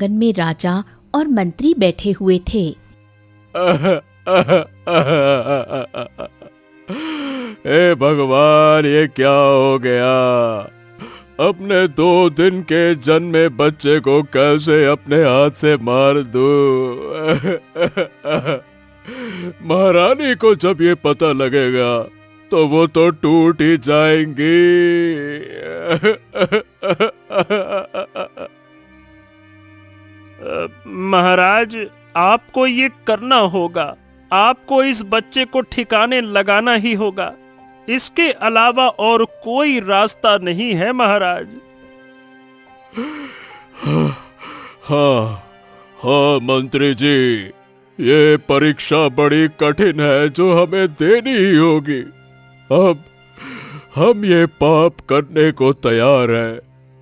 आंगन में राजा और मंत्री बैठे हुए थे। हे भगवान, ये क्या हो गया? अपने 2 दिन के जन्मे बच्चे को कैसे अपने हाथ से मार दूं? महारानी को जब ये पता लगेगा तो वो तो टूट ही जाएंगी। महाराज, आपको ये करना होगा। आपको इस बच्चे को ठिकाने लगाना ही होगा। इसके अलावा और कोई रास्ता नहीं है महाराज। हाँ मंत्री जी, ये परीक्षा बड़ी कठिन है जो हमें देनी ही होगी। अब हम ये पाप करने को तैयार हैं।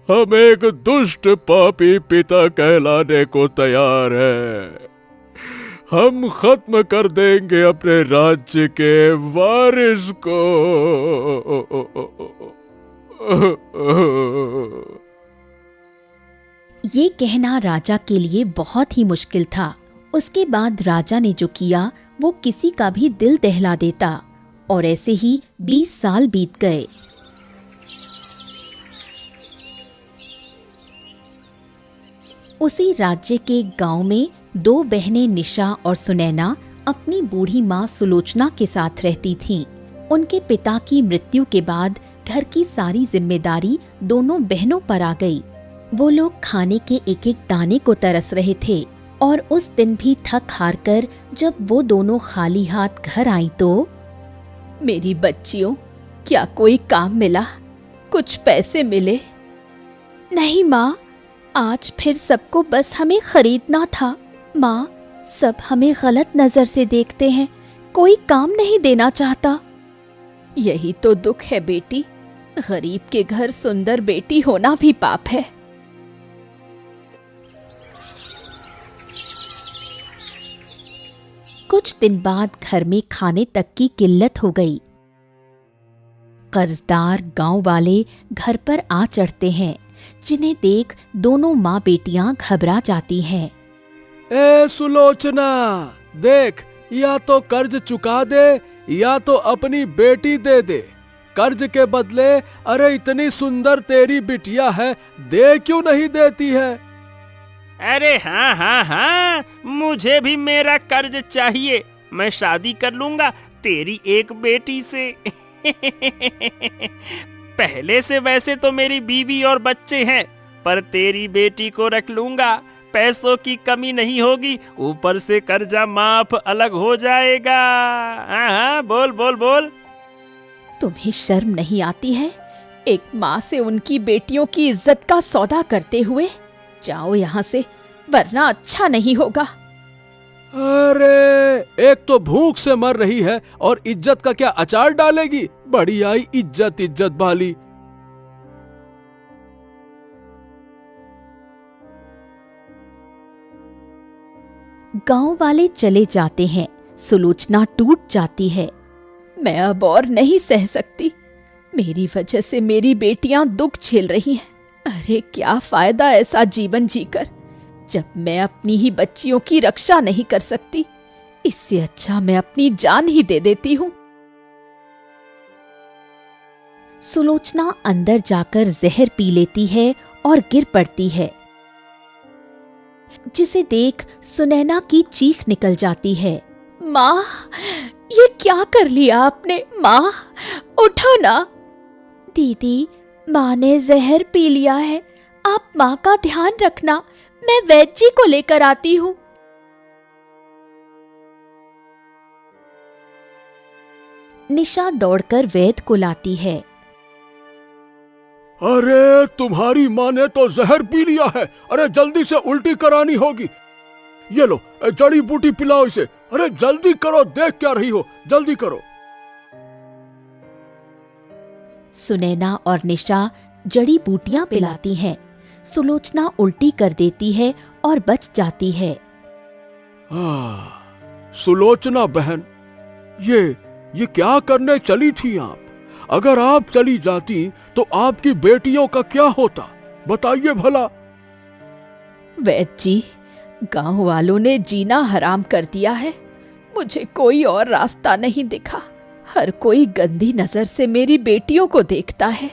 हम एक दुष्ट पापी पिता कहलाने को तैयार हैं। हम खत्म कर देंगे अपने राज्य के वारिस को। ये कहना राजा के लिए बहुत ही मुश्किल था। उसके बाद राजा ने जो किया वो किसी का भी दिल दहला देता, और ऐसे ही 20 साल बीत गए। उसी राज्य के गांव में 2 बहनें निशा और सुनैना अपनी बूढ़ी माँ सुलोचना के साथ रहती थीं। उनके पिता की मृत्यु के बाद घर की सारी जिम्मेदारी दोनों बहनों पर आ गई। वो लोग खाने के एक एक दाने को तरस रहे थे, और उस दिन भी थक हार कर जब वो दोनों खाली हाथ घर आई तो, मेरी बच्चियों, क्या कोई काम मिला? कुछ पैसे मिले? नहीं माँ, आज फिर सबको बस हमें खरीदना था। माँ, सब हमें गलत नजर से देखते हैं, कोई काम नहीं देना चाहता। यही तो दुख है बेटी, गरीब के घर सुंदर बेटी होना भी पाप है। कुछ दिन बाद घर में खाने तक की किल्लत हो गई। कर्जदार गांव वाले घर पर आ चढ़ते हैं, जिन्हें देख दोनों माँ बेटियां घबरा जाती हैं। ए सुलोचना, देख, या तो कर्ज चुका दे या तो अपनी बेटी दे दे। कर्ज के बदले, अरे इतनी सुंदर तेरी बिटिया है, दे क्यों नहीं देती है? अरे हाँ हाँ हाँ, मुझे भी मेरा कर्ज चाहिए। मैं शादी कर लूंगा तेरी एक बेटी से। पहले से वैसे तो मेरी बीवी और बच्चे हैं, पर तेरी बेटी को रख लूंगा। पैसों की कमी नहीं होगी, ऊपर से कर्जा माफ अलग हो जाएगा। हाँ हाँ, बोल बोल बोल। तुम्हें शर्म नहीं आती है? एक माँ से उनकी बेटियों की इज्जत का सौदा करते हुए? जाओ यहाँ से, वरना अच्छा नहीं होगा। अरे, एक तो भूख से मर रही है और इज्जत का क्या अचार डालेगी? बड़ी आई इज्जत इज्जत वाली। गांव वाले चले जाते हैं। सुलोचना टूट जाती है। मैं अब और नहीं सह सकती। मेरी वजह से मेरी बेटियां दुख झेल रही हैं। अरे क्या फायदा ऐसा जीवन जीकर, जब मैं अपनी ही बच्चियों की रक्षा नहीं कर सकती। इससे अच्छा मैं अपनी जान ही दे देती हूँ। सुलोचना अंदर जाकर जहर पी लेती है और गिर पड़ती है, जिसे देख सुनैना की चीख निकल जाती है। माँ, ये क्या कर लिया आपने? माँ, उठो ना। दीदी, माँ ने जहर पी लिया है, आप माँ का ध्यान रखना, मैं वैद्य जी को लेकर आती हूँ। निशा दौड़कर वैद्य को लाती है। अरे, तुम्हारी माँ ने तो जहर पी लिया है। अरे जल्दी से उल्टी करानी होगी। ये लो, जड़ी बूटी पिलाओ इसे। अरे जल्दी करो, देख क्या रही हो, जल्दी करो। सुनैना और निशा जड़ी बूटियां पिलाती हैं। सुलोचना उल्टी कर देती है और बच जाती है। सुलोचना बहन, ये क्या करने चली थी आप? अगर आप चली जाती तो आपकी बेटियों का क्या होता, बताइए भला। वैद्य जी, गांव वालों ने जीना हराम कर दिया है। मुझे कोई और रास्ता नहीं दिखा। हर कोई गंदी नजर से मेरी बेटियों को देखता है।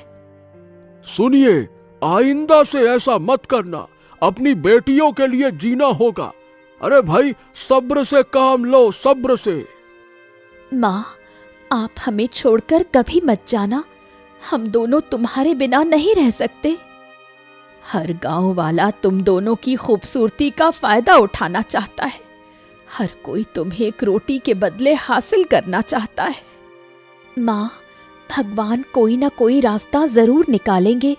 सुनिए, आइंदा से ऐसा मत करना। अपनी बेटियों के लिए जीना होगा। अरे भाई, सब्र से काम लो, सब्र से। माँ, आप हमें छोड़कर कभी मत जाना। हम दोनों तुम्हारे बिना नहीं रह सकते। हर गांव वाला तुम दोनों की खूबसूरती का फायदा उठाना चाहता है। हर कोई तुम्हें एक रोटी के बदले हासिल करना चाहता है। माँ, भगवान कोई ना कोई रास्ता जरूर निकालेंगे।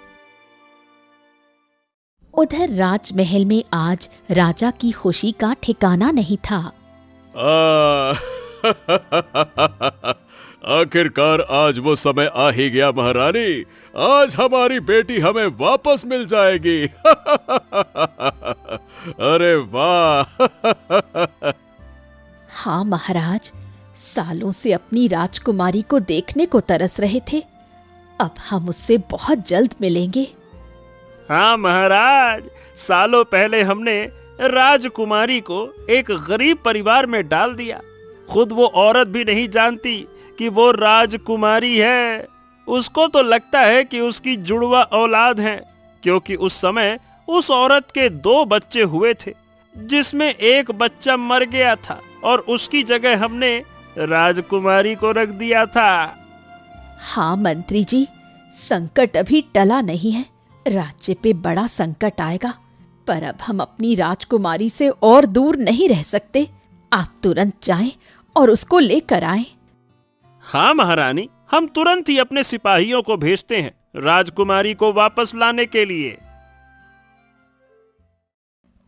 उधर राजमहल में आज राजा की खुशी का ठिकाना नहीं था। आखिरकार आज वो समय आ ही गया महारानी। आज हमारी बेटी हमें वापस मिल जाएगी। अरे वाह। हाँ महाराज, सालों से अपनी राजकुमारी को देखने को तरस रहे थे। अब हम उससे बहुत जल्द मिलेंगे। हाँ महाराज, सालों पहले हमने राजकुमारी को एक गरीब परिवार में डाल दिया। खुद वो औरत भी नहीं जानती कि वो राजकुमारी है। उसको तो लगता है कि उसकी जुड़वा औलाद है, क्योंकि उस समय उस औरत के 2 बच्चे हुए थे, जिसमें एक बच्चा मर गया था और उसकी जगह हमने राजकुमारी को रख दिया था। हाँ मंत्री जी, संकट अभी टला नहीं है। राज्य पे बड़ा संकट आएगा, पर अब हम अपनी राजकुमारी से और दूर नहीं रह सकते। आप तुरंत जाएं और उसको लेकर आएं। हाँ महारानी, हम तुरंत ही अपने सिपाहियों को भेजते हैं राजकुमारी को वापस लाने के लिए।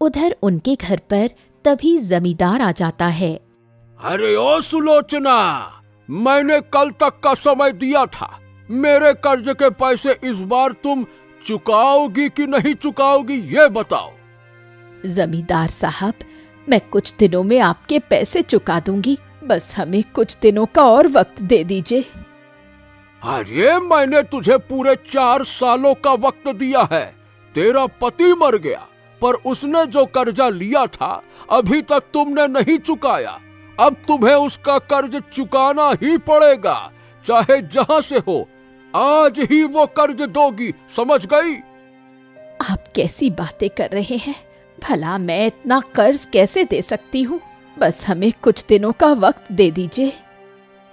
उधर उनके घर पर तभी जमींदार आ जाता है। अरे ओ सुलोचना, मैंने कल तक का समय दिया था। मेरे कर्ज के पैसे इस बार तुम चुकाओगी कि नहीं चुकाओगी, ये बताओ। जमींदार साहब, मैं कुछ दिनों में आपके पैसे चुका दूंगी। बस हमें कुछ दिनों का और वक्त दे दीजिए। अरे मैंने तुझे पूरे 4 सालों का वक्त दिया है। तेरा पति मर गया, पर उसने जो कर्जा लिया था अभी तक तुमने नहीं चुकाया। अब तुम्हें उसका कर्ज चुकाना ही पड़ेगा, चाहे जहां से हो। आज ही वो कर्ज दोगी, समझ गई? आप कैसी बातें कर रहे हैं? भला मैं इतना कर्ज कैसे दे सकती हूँ? बस हमें कुछ दिनों का वक्त दे दीजिए।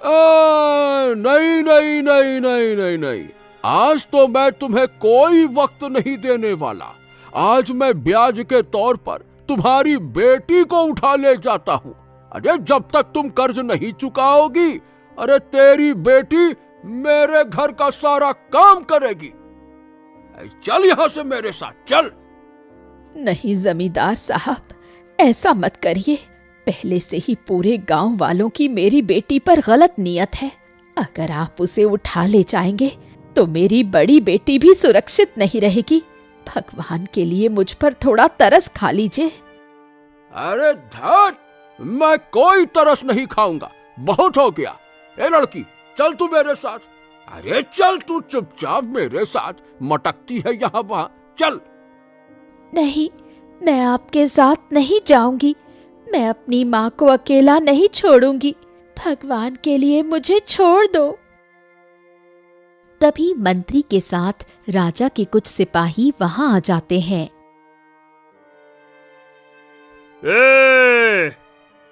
नहीं नहीं नहीं नहीं नहीं नहीं, आज तो मैं तुम्हें कोई वक्त नहीं देने वाला। आज मैं ब्याज के तौर पर तुम्हारी बेटी को उठा ले जाता हूँ। अरे जब तक तुम कर्ज नहीं चुकाओगी, अरे तेरी बेटी मेरे घर का सारा काम करेगी। चल यहां से मेरे साथ चल। नहीं जमींदार साहब, ऐसा मत करिए। पहले से ही पूरे गांव वालों की मेरी बेटी पर गलत नियत है। अगर आप उसे उठा ले जाएंगे तो मेरी बड़ी बेटी भी सुरक्षित नहीं रहेगी। भगवान के लिए मुझ पर थोड़ा तरस खा लीजिए। अरे धत, मैं कोई तरस नहीं खाऊंगा, बहुत हो गया। ए लड़की, चल तू मेरे साथ। अरे चल, तू चुपचाप मेरे साथ मटकती है यहाँ वहाँ, चल। नहीं, मैं आपके साथ नहीं जाऊंगी। मैं अपनी माँ को अकेला नहीं छोड़ूंगी। भगवान के लिए मुझे छोड़ दो। तभी मंत्री के साथ राजा के कुछ सिपाही वहां आ जाते हैं।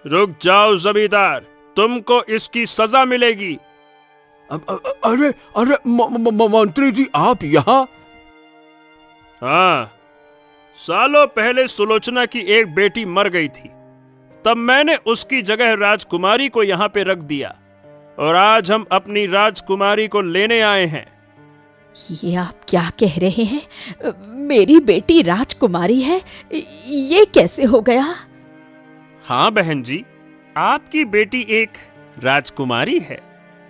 रुक जाओ जमींदार, तुमको इसकी सजा मिलेगी। अरे अरे मंत्री जी, आप यहाँ? हाँ, सालों पहले सुलोचना की एक बेटी मर गई थी। तब मैंने उसकी जगह राजकुमारी को यहाँ पे रख दिया और आज हम अपनी राजकुमारी को लेने आए हैं। ये आप क्या कह रहे हैं? मेरी बेटी राजकुमारी है? ये कैसे हो गया? हाँ बहन जी, आपकी बेटी एक राजकुमारी है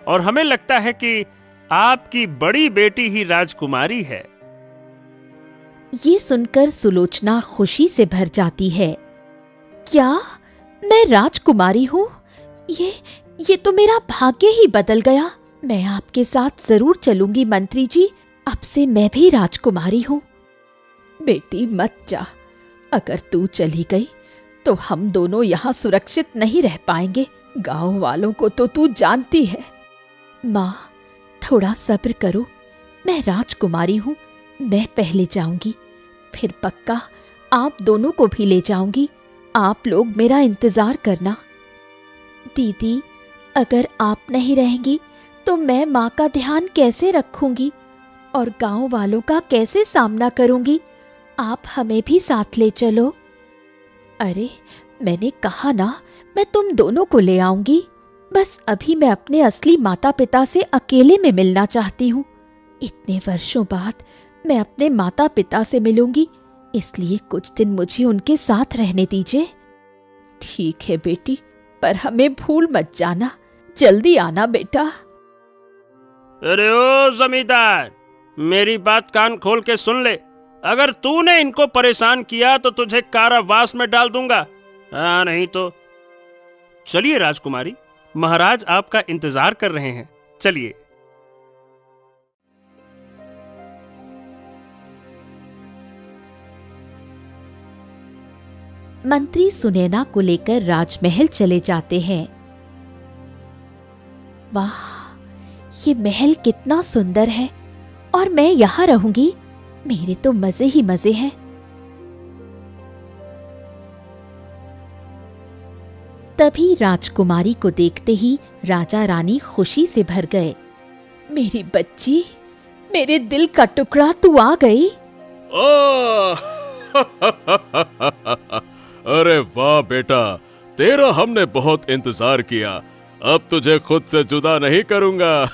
और हमें लगता है कि आपकी बड़ी बेटी ही राजकुमारी है। ये सुनकर सुलोचना खुशी से भर जाती है। क्या मैं राजकुमारी हूँ? ये तो मेरा भाग्य ही बदल गया। मैं आपके साथ जरूर चलूंगी मंत्री जी। अब से मैं भी राजकुमारी हूँ। बेटी मत जा, अगर तू चली गई तो हम दोनों यहाँ सुरक्षित नहीं रह पाएंगे। गांव वालों को तो तू जानती है। माँ, थोड़ा सब्र करो। मैं राजकुमारी हूँ, मैं पहले जाऊंगी, फिर पक्का आप दोनों को भी ले जाऊंगी। आप लोग मेरा इंतजार करना। दीदी, अगर आप नहीं रहेंगी तो मैं माँ का ध्यान कैसे रखूंगी और गांव वालों का कैसे सामना करूंगी? आप हमें भी साथ ले चलो। अरे, मैंने कहा ना, मैं तुम दोनों को ले आऊंगी। बस अभी मैं अपने असली माता पिता से अकेले में मिलना चाहती हूँ। इतने वर्षों बाद मैं अपने माता पिता से मिलूंगी, इसलिए कुछ दिन मुझे उनके साथ रहने दीजिए। ठीक है बेटी, पर हमें भूल मत जाना। जल्दी आना बेटा। अरे ओ जमींदार, मेरी बात कान खोल के सुन ले। अगर तूने इनको परेशान किया तो तुझे कारावास में डाल दूंगा। हाँ, नहीं तो। चलिए राजकुमारी, महाराज आपका इंतजार कर रहे हैं। चलिए। मंत्री सुनैना को लेकर राजमहल चले जाते हैं। वाह, ये महल कितना सुंदर है और मैं यहाँ रहूंगी। मेरे तो मजे ही मजे हैं। तभी राजकुमारी को देखते ही राजा रानी खुशी से भर गए। मेरी बच्ची, मेरे दिल का टुकड़ा, तू आ गई। अरे वाह बेटा, तेरा हमने बहुत इंतजार किया। अब तुझे खुद से जुदा नहीं करूंगा।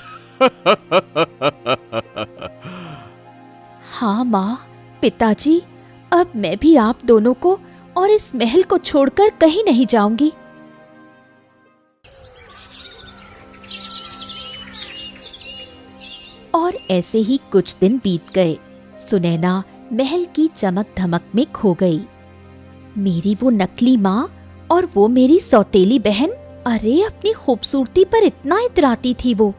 हाँ माँ, पिताजी, अब मैं भी आप दोनों को और इस महल को छोड़कर कहीं नहीं जाऊंगी। और ऐसे ही कुछ दिन बीत गए। सुनैना महल की चमक धमक में खो गई। मेरी वो नकली माँ और वो मेरी सौतेली बहन, अरे अपनी खूबसूरती पर इतना इतराती थी वो।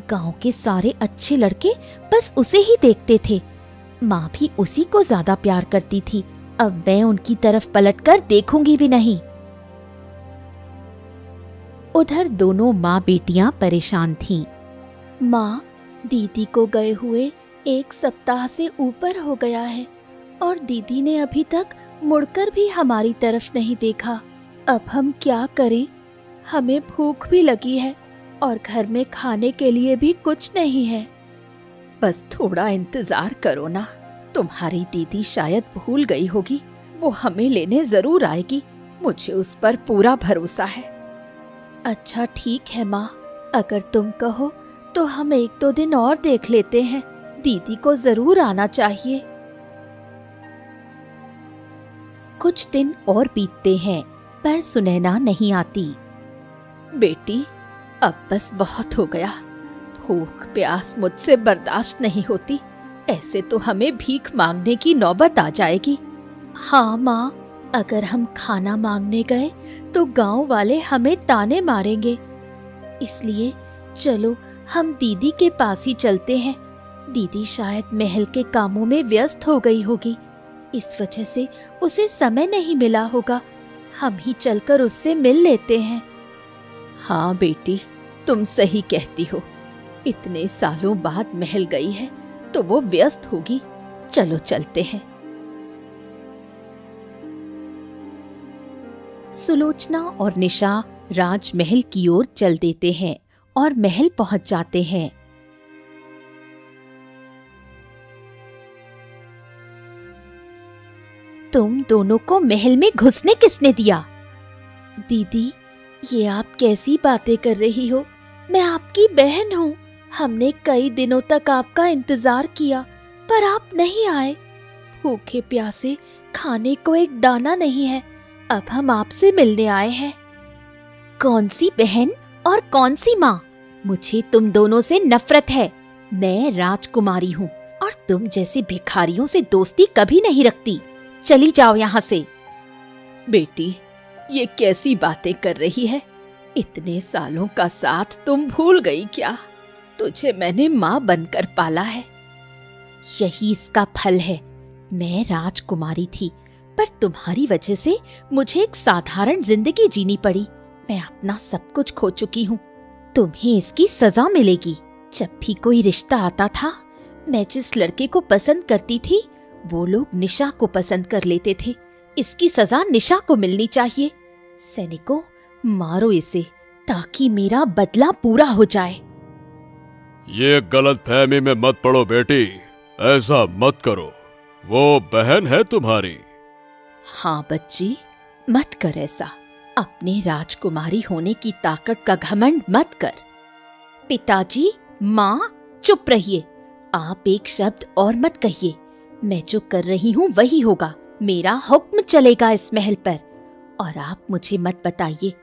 गांव के सारे अच्छे लड़के बस उसे ही देखते थे। माँ भी उसी को ज्यादा प्यार करती थी। अब मैं उनकी तरफ पलटकर देखूंगी भी नहीं। उधर दोनों माँ बेटियां परेशान थीं। माँ, दीदी को गए हुए 1 सप्ताह से ऊपर हो गया है और दीदी ने अभी तक मुड़कर भी हमारी तरफ नहीं देखा। अब हम क्या करें? हमें भूख भी लगी है और घर में खाने के लिए भी कुछ नहीं है। बस थोड़ा इंतजार करो ना, तुम्हारी दीदी शायद भूल गई होगी। वो हमें लेने जरूर आएगी, मुझे उस पर पूरा भरोसा है। अच्छा ठीक है माँ, अगर तुम कहो तो हम 1-2 दिन और देख लेते हैं। दीदी को जरूर आना चाहिए। कुछ दिन और बीतते हैं पर सुनैना नहीं आती। बेटी, अब बस बहुत हो गया। भूख प्यास मुझसे बर्दाश्त नहीं होती। ऐसे तो हमें भीख मांगने की नौबत आ जाएगी। हाँ माँ, अगर हम खाना मांगने गए तो गांव वाले हमें ताने मारेंगे। इसलिए चलो हम दीदी के पास ही चलते हैं। दीदी शायद महल के कामों में व्यस्त हो गई होगी, इस वजह से उसे समय नहीं मिला होगा। हम ही चलकर उससे मिल लेते हैं। हाँ बेटी, तुम सही कहती हो। इतने सालों बाद महल गई है तो वो व्यस्त होगी। चलो चलते हैं। सुलोचना और निशा राजमहल की ओर चल देते हैं और महल पहुंच जाते हैं। तुम दोनों को महल में घुसने किसने दिया? दीदी, ये आप कैसी बातें कर रही हो? मैं आपकी बहन हूँ। हमने कई दिनों तक आपका इंतजार किया पर आप नहीं आए। भूखे प्यासे खाने को एक दाना नहीं है। अब हम आपसे मिलने आए हैं। कौन सी बहन और कौन सी माँ? मुझे तुम दोनों से नफरत है। मैं राजकुमारी हूँ और तुम जैसे भिखारियों से दोस्ती कभी नहीं रखती। चली जाओ यहाँ से। बेटी, ये कैसी बातें कर रही है? इतने सालों का साथ तुम भूल गई क्या? तुझे मैंने माँ बनकर पाला है। यही इसका फल है। मैं राजकुमारी थी पर तुम्हारी वजह से मुझे एक साधारण जिंदगी जीनी पड़ी। मैं अपना सब कुछ खो चुकी हूँ। तुम्हें इसकी सजा मिलेगी। जब भी कोई रिश्ता आता था, मैं जिस लड़के को पसंद करती थी वो लोग निशा को पसंद कर लेते थे। इसकी सजा निशा को मिलनी चाहिए। सैनिकों, मारो इसे ताकि मेरा बदला पूरा हो जाए। ये गलतफहमी में मत पड़ो बेटी, ऐसा मत करो। वो बहन है तुम्हारी। हाँ बच्ची, मत कर ऐसा। अपने राजकुमारी होने की ताकत का घमंड मत कर। पिताजी, माँ, चुप रहिए। आप एक शब्द और मत कहिए। मैं जो कर रही हूँ वही होगा। मेरा हुक्म चलेगा इस महल पर। और आप मुझे मत बताइए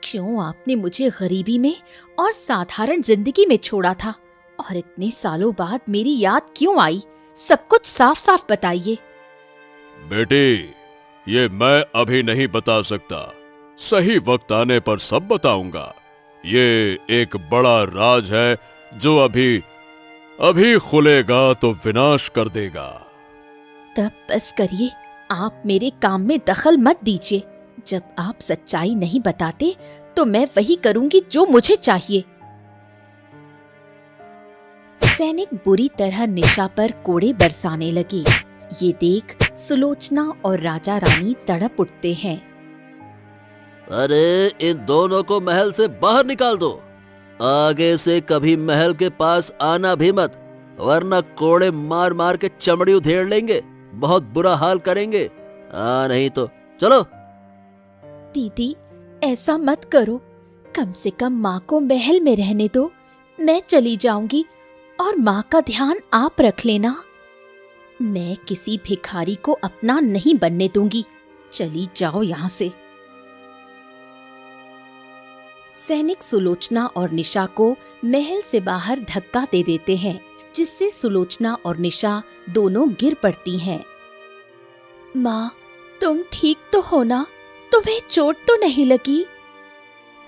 क्यों आपने मुझे गरीबी में और साधारण जिंदगी में छोड़ा था, और इतने सालों बाद मेरी याद क्यों आई। सब कुछ साफ साफ बताइए। बेटी, ये मैं अभी नहीं बता सकता। सही वक्त आने पर सब बताऊंगा। ये एक बड़ा राज है जो अभी खुलेगा तो विनाश कर देगा। तब बस करिए, आप मेरे काम में दखल मत दीजिए। जब आप सच्चाई नहीं बताते तो मैं वही करूंगी जो मुझे चाहिए। सैनिक बुरी तरह निशा पर कोड़े बरसाने लगे। ये देख सुलोचना और राजा रानी तड़प उठते हैं। अरे, इन दोनों को महल से बाहर निकाल दो। आगे से कभी महल के पास आना भी मत, वरना कोड़े मार मार के चमड़ी उधेड़ लेंगे। बहुत बुरा हाल करेंगे। नहीं तो चलो। दीदी, ऐसा मत करो। कम से कम माँ को महल में रहने दो। मैं चली जाऊंगी और माँ का ध्यान आप रख लेना। मैं किसी भिखारी को अपना नहीं बनने दूंगी। चली जाओ यहाँ से। सैनिक सुलोचना और निशा को महल से बाहर धक्का दे देते हैं, जिससे सुलोचना और निशा दोनों गिर पड़ती हैं। माँ, तुम ठीक तो हो ना? तुम्हें चोट तो नहीं लगी?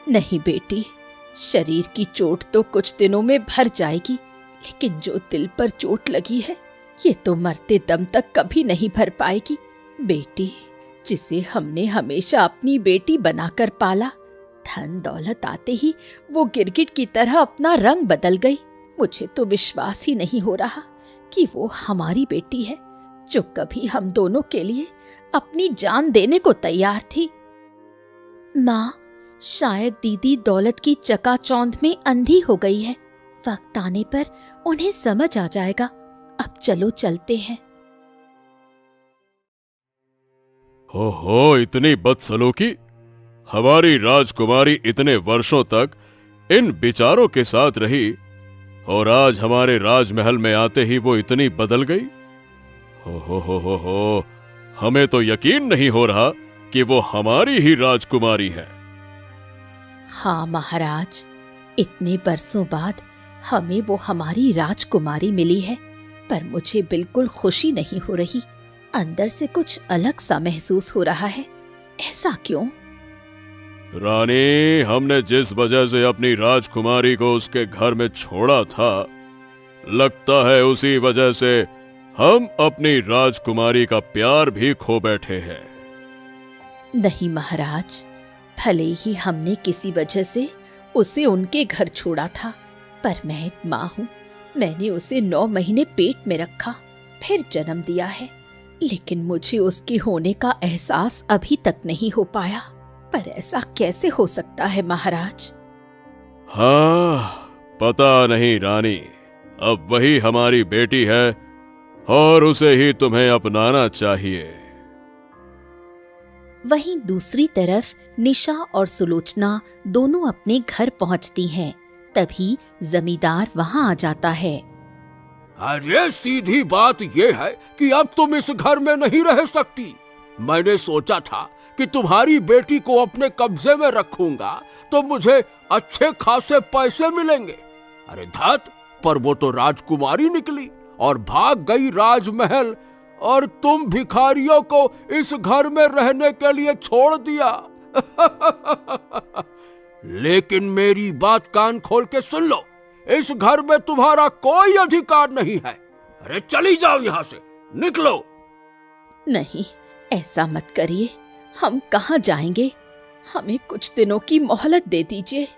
नहीं बेटी, शरीर की चोट तो कुछ दिनों में भर जाएगी, लेकिन जो दिल पर चोट लगी है ये तो मरते दम तक कभी नहीं भर पाएगी। बेटी, जिसे हमने हमेशा अपनी बेटी बनाकर पाला, धन दौलत आते ही वो गिरगिट की तरह अपना रंग बदल गई। मुझे तो विश्वास ही नहीं हो रहा कि वो हमारी बेटी है, जो कभी हम दोनों के लिए अपनी जान देने को तैयार थी। माँ, शायद दीदी दौलत की चकाचौंध में अंधी हो गई है। वक्त आने पर उन्हें समझ आ जाएगा। अब चलो चलते हैं। हो, इतनी बदसलूकी। हमारी राजकुमारी इतने वर्षों तक इन विचारों के साथ रही और आज हमारे राजमहल में आते ही वो इतनी बदल गई। हो, हमें तो यकीन नहीं हो रहा कि वो हमारी ही राजकुमारी है। हाँ महाराज, इतने बरसों बाद हमें वो हमारी राजकुमारी मिली है, पर मुझे बिल्कुल खुशी नहीं हो रही। अंदर से कुछ अलग सा महसूस हो रहा है। ऐसा क्यों? रानी, हमने जिस वजह से अपनी राजकुमारी को उसके घर में छोड़ा था, लगता है उसी वजह से हम अपनी राजकुमारी का प्यार भी खो बैठे हैं। नहीं महाराज, भले ही हमने किसी वजह से उसे उनके घर छोड़ा था, पर मैं एक माँ हूँ। मैंने उसे 9 महीने पेट में रखा, फिर जन्म दिया है, लेकिन मुझे उसके होने का एहसास अभी तक नहीं हो पाया। पर ऐसा कैसे हो सकता है महाराज? हाँ, पता नहीं रानी, अब वही हमारी बेटी है और उसे ही तुम्हें अपनाना चाहिए। वहीं दूसरी तरफ निशा और सुलोचना दोनों अपने घर पहुंचती हैं। तभी जमींदार वहां आ जाता है। अरे, सीधी बात ये है कि अब तुम इस घर में नहीं रह सकती। मैंने सोचा था कि तुम्हारी बेटी को अपने कब्जे में रखूंगा तो मुझे अच्छे खासे पैसे मिलेंगे। अरे धत, पर वो तो राजकुमारी निकली और भाग गई राजमहल, और तुम भिखारियों को इस घर में रहने के लिए छोड़ दिया। लेकिन मेरी बात कान खोल के सुन लो, इस घर में तुम्हारा कोई अधिकार नहीं है। अरे चली जाओ यहाँ से, निकलो। नहीं, ऐसा मत करिए, हम कहाँ जाएंगे? हमें कुछ दिनों की मोहलत दे दीजिए।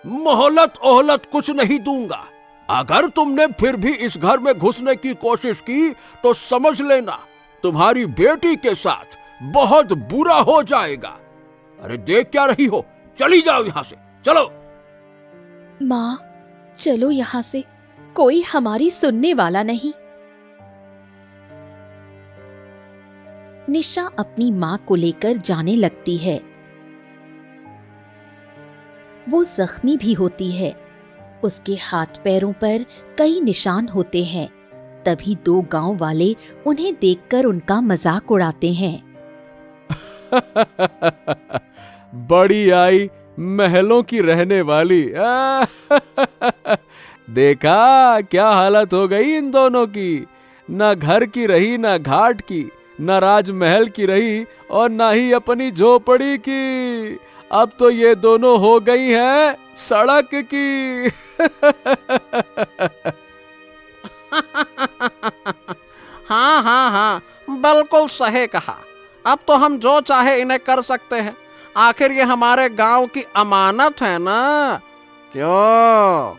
मोहलत ओहलत कुछ नहीं दूंगा। अगर तुमने फिर भी इस घर में घुसने की कोशिश की तो समझ लेना तुम्हारी बेटी के साथ बहुत बुरा हो जाएगा। अरे देख क्या रही हो, चली जाओ यहां से, चलो। माँ, चलो यहाँ से, कोई हमारी सुनने वाला नहीं। निशा अपनी माँ को लेकर जाने लगती है। वो जख्मी भी होती है। उसके हाथ पैरों पर कई निशान होते हैं। तभी दो गांव वाले उन्हें देखकर उनका मजाक उड़ाते हैं। बड़ी आई महलों की रहने वाली। देखा क्या हालत हो गई इन दोनों की। ना घर की रही, ना घाट की, ना राजमहल की रही और ना ही अपनी झोपड़ी की। अब तो ये दोनों हो गई हैं सड़क की। हाँ हाँ हाँ, बिल्कुल सही कहा। अब तो हम जो चाहे इन्हें कर सकते हैं। आखिर ये हमारे गांव की अमानत है ना, क्यों?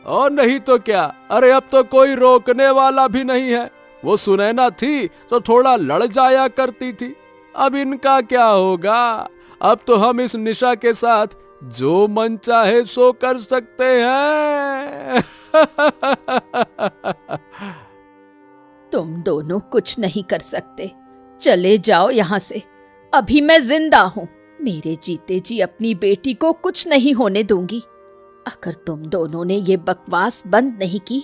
और नहीं तो क्या। अरे अब तो कोई रोकने वाला भी नहीं है। वो सुनैना थी तो थोड़ा लड़ जाया करती थी। अब इनका क्या होगा? अब तो हम इस निशा के साथ जो मन चाहे सो कर सकते हैं। तुम दोनों कुछ नहीं कर सकते, चले जाओ यहाँ से। अभी मैं जिंदा हूँ, मेरे जीते जी अपनी बेटी को कुछ नहीं होने दूंगी। अगर तुम दोनों ने ये बकवास बंद नहीं की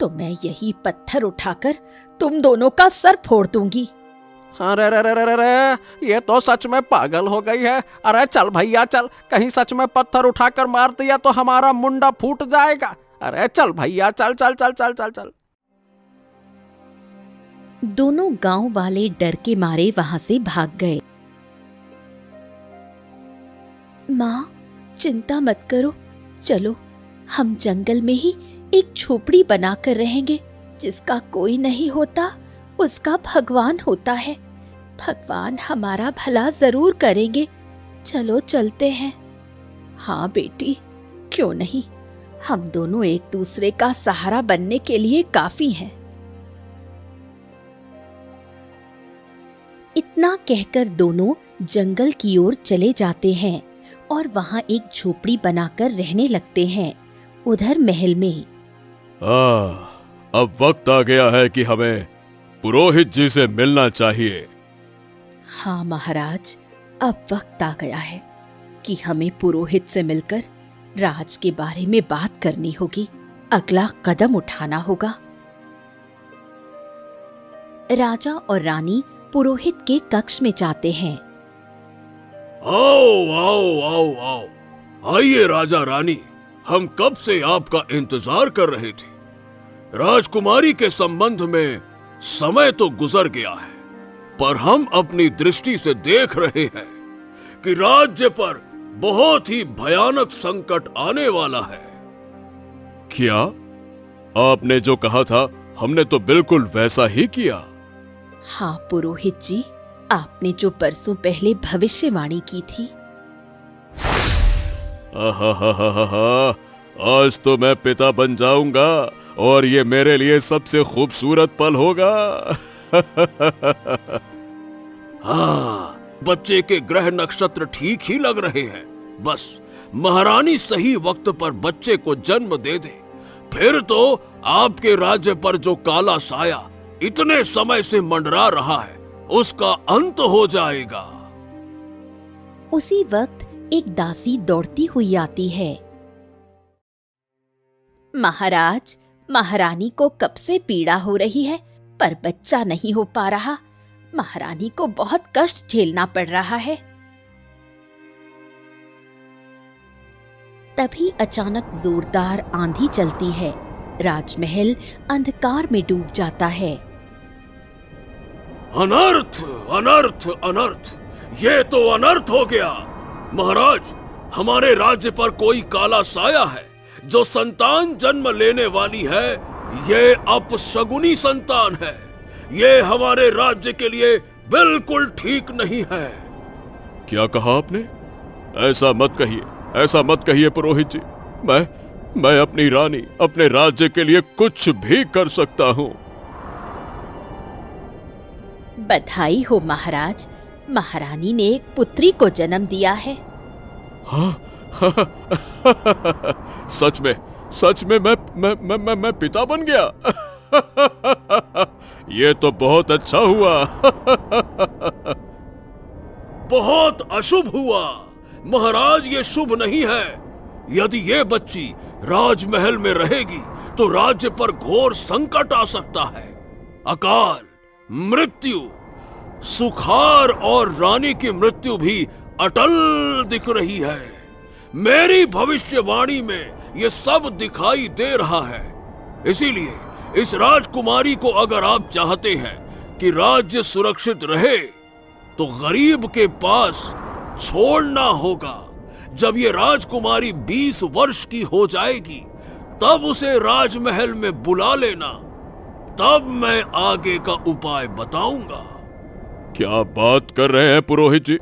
तो मैं यही पत्थर उठाकर तुम दोनों का सर फोड़ दूंगी। अरे रे रे रे रे, ये तो सच में पागल हो गई है। अरे चल भैया चल, कहीं सच में पत्थर उठाकर मार दिया तो हमारा मुंडा फूट जाएगा। अरे चल भैया चल चल चल चल चल चल। दोनों गांव वाले डर के मारे वहां से भाग गए। माँ, चिंता मत करो, चलो हम जंगल में ही एक झोपड़ी बनाकर रहेंगे। जिसका कोई नहीं होता उसका भगवान होता है। भगवान हमारा भला जरूर करेंगे। चलो चलते हैं। हाँ बेटी, क्यों नहीं, हम दोनों एक दूसरे का सहारा बनने के लिए काफी हैं। इतना कहकर दोनों जंगल की ओर चले जाते हैं और वहां एक झोपड़ी बनाकर रहने लगते हैं, उधर महल में। अब वक्त आ गया है कि हमें पुरोहित जी से मिलना चाहिए। हाँ महाराज, अब वक्त आ गया है कि हमें पुरोहित से मिलकर राज के बारे में बात करनी होगी। अगला कदम उठाना होगा। राजा और रानी पुरोहित के कक्ष में जाते हैं। आओ आओ आओ आओ, आइए राजा रानी, हम कब से आपका इंतजार कर रहे थे। राजकुमारी के संबंध में समय तो गुजर गया है, पर हम अपनी दृष्टि से देख रहे हैं कि राज्य पर बहुत ही भयानक संकट आने वाला है। क्या? आपने जो कहा था हमने तो बिल्कुल वैसा ही किया। हाँ पुरोहित जी, आपने जो परसों पहले भविष्यवाणी की थी। आज तो मैं पिता बन जाऊंगा और ये मेरे लिए सबसे खूबसूरत पल होगा। हाँ, बच्चे के ग्रह नक्षत्र ठीक ही लग रहे हैं। बस महारानी सही वक्त पर बच्चे को जन्म दे दे, फिर तो आपके राज्य पर जो काला साया इतने समय से मंडरा रहा है उसका अंत हो जाएगा। उसी वक्त एक दासी दौड़ती हुई आती है। महाराज, महारानी को कब से पीड़ा हो रही है पर बच्चा नहीं हो पा रहा। महारानी को बहुत कष्ट झेलना पड़ रहा है। तभी अचानक जोरदार आंधी चलती है। राजमहल अंधकार में डूब जाता है। अनर्थ अनर्थ अनर्थ, ये तो अनर्थ हो गया। महाराज, हमारे राज्य पर कोई काला साया है। जो संतान जन्म लेने वाली है ये अपशगुनी संतान है। ये हमारे राज्य के लिए बिल्कुल ठीक नहीं है। क्या कहा आपने? ऐसा मत कहिए, ऐसा मत कहिए पुरोहित जी। मैं अपनी रानी, अपने राज्य के लिए कुछ भी कर सकता हूँ। बधाई हो महाराज, महारानी ने एक पुत्री को जन्म दिया है। हाँ, सच में मैं पिता बन गया। ये तो बहुत अच्छा हुआ। बहुत अशुभ हुआ महाराज, ये शुभ नहीं है। यदि ये बच्ची राजमहल में रहेगी तो राज्य पर घोर संकट आ सकता है। अकाल, मृत्यु, सुखार और रानी की मृत्यु भी अटल दिख रही है। मेरी भविष्यवाणी में ये सब दिखाई दे रहा है। इसीलिए इस राजकुमारी को अगर आप चाहते हैं कि राज्य सुरक्षित रहे तो गरीब के पास छोड़ना होगा। जब ये राजकुमारी 20 वर्ष की हो जाएगी तब उसे राजमहल में बुला लेना, तब मैं आगे का उपाय बताऊंगा। क्या बात कर रहे हैं पुरोहित जी?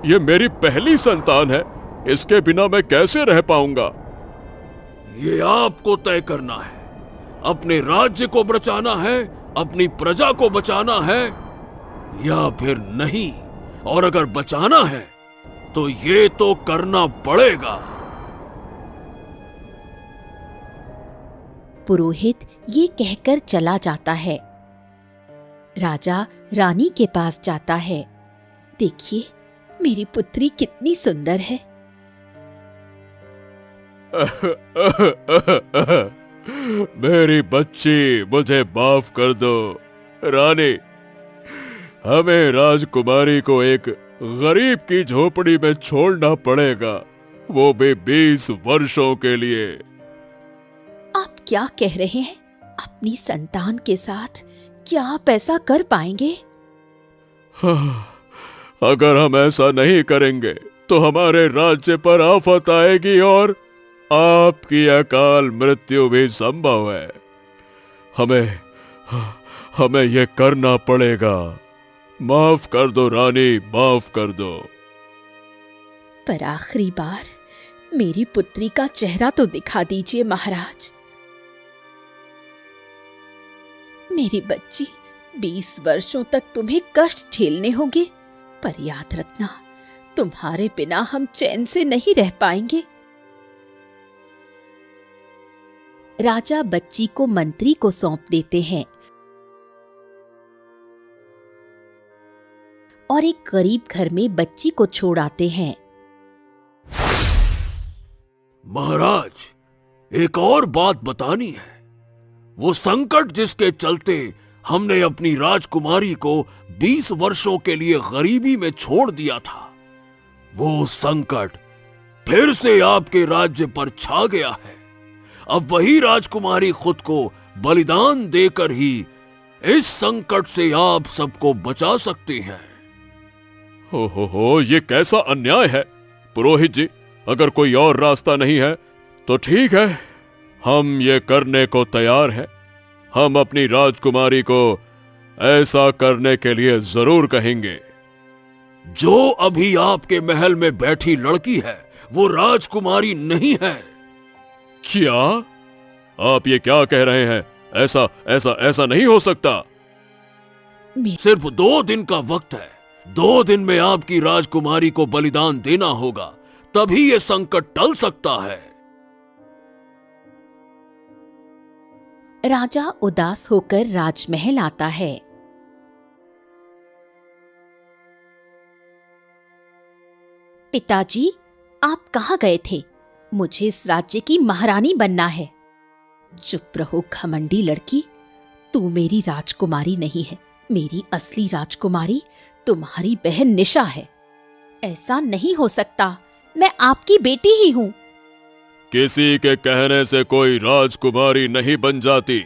ये मेरी पहली संतान है, इसके बिना मैं कैसे रह पाऊंगा? ये आपको तय करना है। अपने राज्य को बचाना है, अपनी प्रजा को बचाना है या फिर नहीं। और अगर बचाना है तो ये तो करना पड़ेगा। पुरोहित ये कहकर चला जाता है। राजा रानी के पास जाता है। देखिए, मेरी पुत्री कितनी सुंदर है। मेरी बच्ची, मुझे माफ कर दो। रानी, हमें राजकुमारी को एक गरीब की झोपड़ी में छोड़ना पड़ेगा, वो भी 20 वर्षों के लिए। आप क्या कह रहे हैं? अपनी संतान के साथ क्या आप ऐसा कर पाएंगे? अगर हम ऐसा नहीं करेंगे तो हमारे राज्य पर आफत आएगी और आपकी अकाल मृत्यु भी संभव है। हमें यह करना पड़ेगा। माफ कर दो रानी, माफ कर दो। पर आखिरी बार मेरी पुत्री का चेहरा तो दिखा दीजिए महाराज। मेरी बच्ची, 20 वर्षों तक तुम्हें कष्ट झेलने होंगे, पर याद रखना, तुम्हारे बिना हम चैन से नहीं रह पाएंगे। राजा बच्ची को मंत्री को सौंप देते हैं और एक गरीब घर में बच्ची को छोड़ आते हैं। महाराज, एक और बात बतानी है। वो संकट जिसके चलते हमने अपनी राजकुमारी को 20 वर्षों के लिए गरीबी में छोड़ दिया था, वो संकट फिर से आपके राज्य पर छा गया है। अब वही राजकुमारी खुद को बलिदान देकर ही इस संकट से आप सबको बचा सकती हैं। हो, ये कैसा अन्याय है पुरोहित जी। अगर कोई और रास्ता नहीं है तो ठीक है, हम ये करने को तैयार हैं। हम अपनी राजकुमारी को ऐसा करने के लिए जरूर कहेंगे। जो अभी आपके महल में बैठी लड़की है वो राजकुमारी नहीं है। क्या आप ये क्या कह रहे हैं? ऐसा नहीं हो सकता। सिर्फ 2 दिन का वक्त है। 2 दिन में आपकी राजकुमारी को बलिदान देना होगा, तभी ये संकट टल सकता है। राजा उदास होकर राजमहल आता है। पिताजी, आप कहाँ गए थे? मुझे इस राज्य की महारानी बनना है। चुप रहो घमंडी लड़की, तू मेरी राजकुमारी नहीं है। मेरी असली राजकुमारी तुम्हारी बहन निशा है। ऐसा नहीं हो सकता, मैं आपकी बेटी ही हूँ। किसी के कहने से कोई राजकुमारी नहीं बन जाती।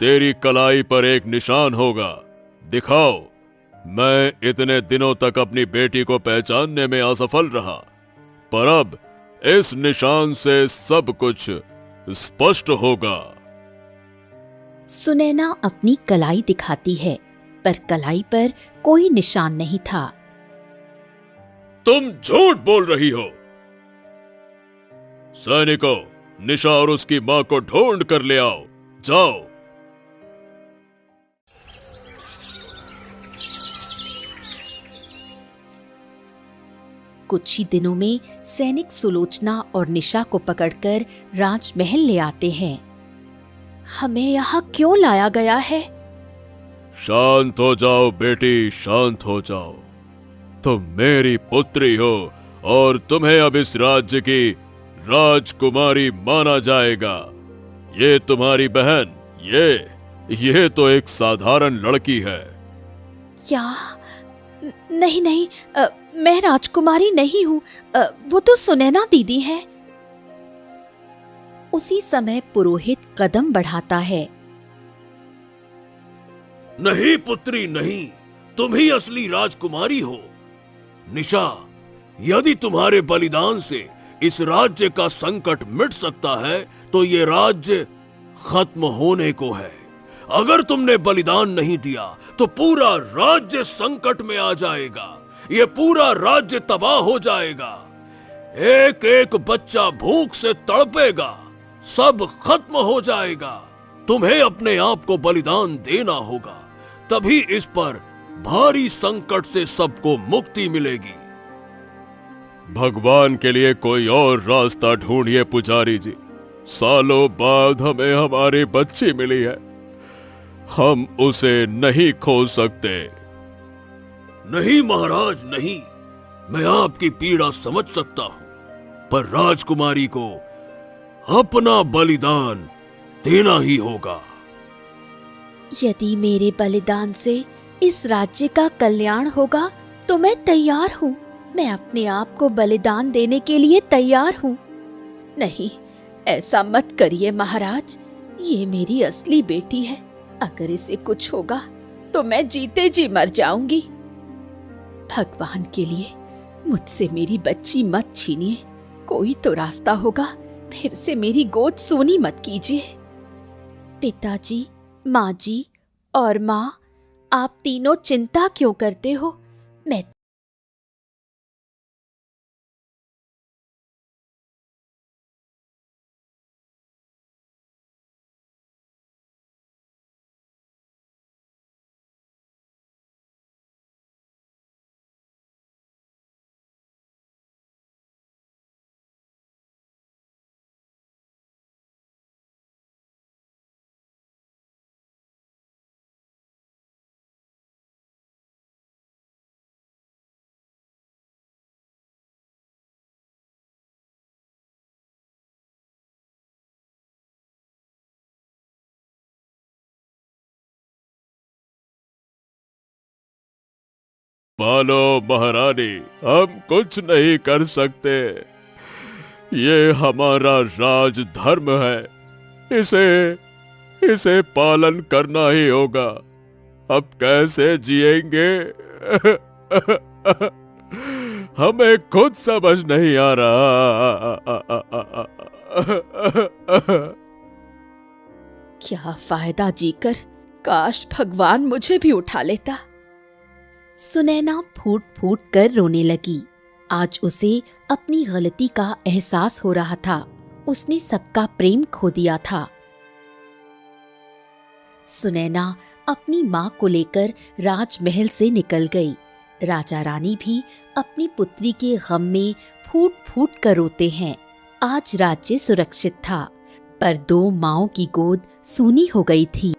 तेरी कलाई पर एक निशान होगा, दिखाओ। मैं इतने दिनों तक अपनी बेटी को पहचानने में असफल रहा, पर अब इस निशान से सब कुछ स्पष्ट होगा। सुनैना अपनी कलाई दिखाती है। पर कलाई पर कोई निशान नहीं था। तुम झूठ बोल रही हो। सैनिकों, निशा और उसकी मां को ढूंढ कर ले आओ। जाओ। कुछ ही दिनों में सैनिक सुलोचना और निशा को पकड़कर राजमहल ले आते हैं। हमें यहाँ क्यों लाया गया है? शांत हो जाओ बेटी, शांत हो जाओ। तुम मेरी पुत्री हो और तुम्हें अब इस राज्य की राजकुमारी माना जाएगा। ये तुम्हारी बहन, ये तो एक साधारण लड़की है। क्या? नहीं नहीं, मैं राजकुमारी नहीं हूँ। वो तो सुनैना दीदी है। उसी समय पुरोहित कदम बढ़ाता है। नहीं पुत्री नहीं, तुम ही असली राजकुमारी हो। निशा, यदि तुम्हारे बलिदान से इस राज्य का संकट मिट सकता है तो ये राज्य खत्म होने को है। अगर तुमने बलिदान नहीं दिया तो पूरा राज्य संकट में आ जाएगा। ये पूरा राज्य तबाह हो जाएगा। एक एक बच्चा भूख से तड़पेगा। सब खत्म हो जाएगा। तुम्हें अपने आप को बलिदान देना होगा, तभी इस पर भारी संकट से सबको मुक्ति मिलेगी। भगवान के लिए कोई और रास्ता ढूंढिए पुजारी जी। सालों बाद हमें हमारी बच्ची मिली है, हम उसे नहीं खो सकते। नहीं महाराज नहीं, मैं आपकी पीड़ा समझ सकता हूं, पर राजकुमारी को अपना बलिदान देना ही होगा। यदि मेरे बलिदान से इस राज्य का कल्याण होगा तो मैं तैयार हूँ। मैं अपने आप को बलिदान देने के लिए तैयार हूँ। नहीं, ऐसा मत करिए महाराज। ये मेरी असली बेटी है। अगर इसे कुछ होगा तो मैं जीते जी मर जाऊंगी। भगवान के लिए मुझसे मेरी बच्ची मत छीनिए। कोई तो रास्ता होगा, फिर से मेरी गोद सूनी मत कीजिए। पिताजी, माँ जी और माँ, आप तीनों चिंता क्यों करते हो? मैं मानो महारानी, हम कुछ नहीं कर सकते। ये हमारा राज धर्म है, इसे पालन करना ही होगा। अब कैसे जिएंगे? हमें खुद समझ नहीं आ रहा। क्या फायदा जीकर? काश भगवान मुझे भी उठा लेता। सुनैना फूट फूट कर रोने लगी। आज उसे अपनी गलती का एहसास हो रहा था। उसने सबका प्रेम खो दिया था। सुनैना अपनी माँ को लेकर राजमहल से निकल गई। राजा रानी भी अपनी पुत्री के गम में फूट फूट कर रोते हैं। आज राज्य सुरक्षित था, पर दो माँओं की गोद सूनी हो गई थी।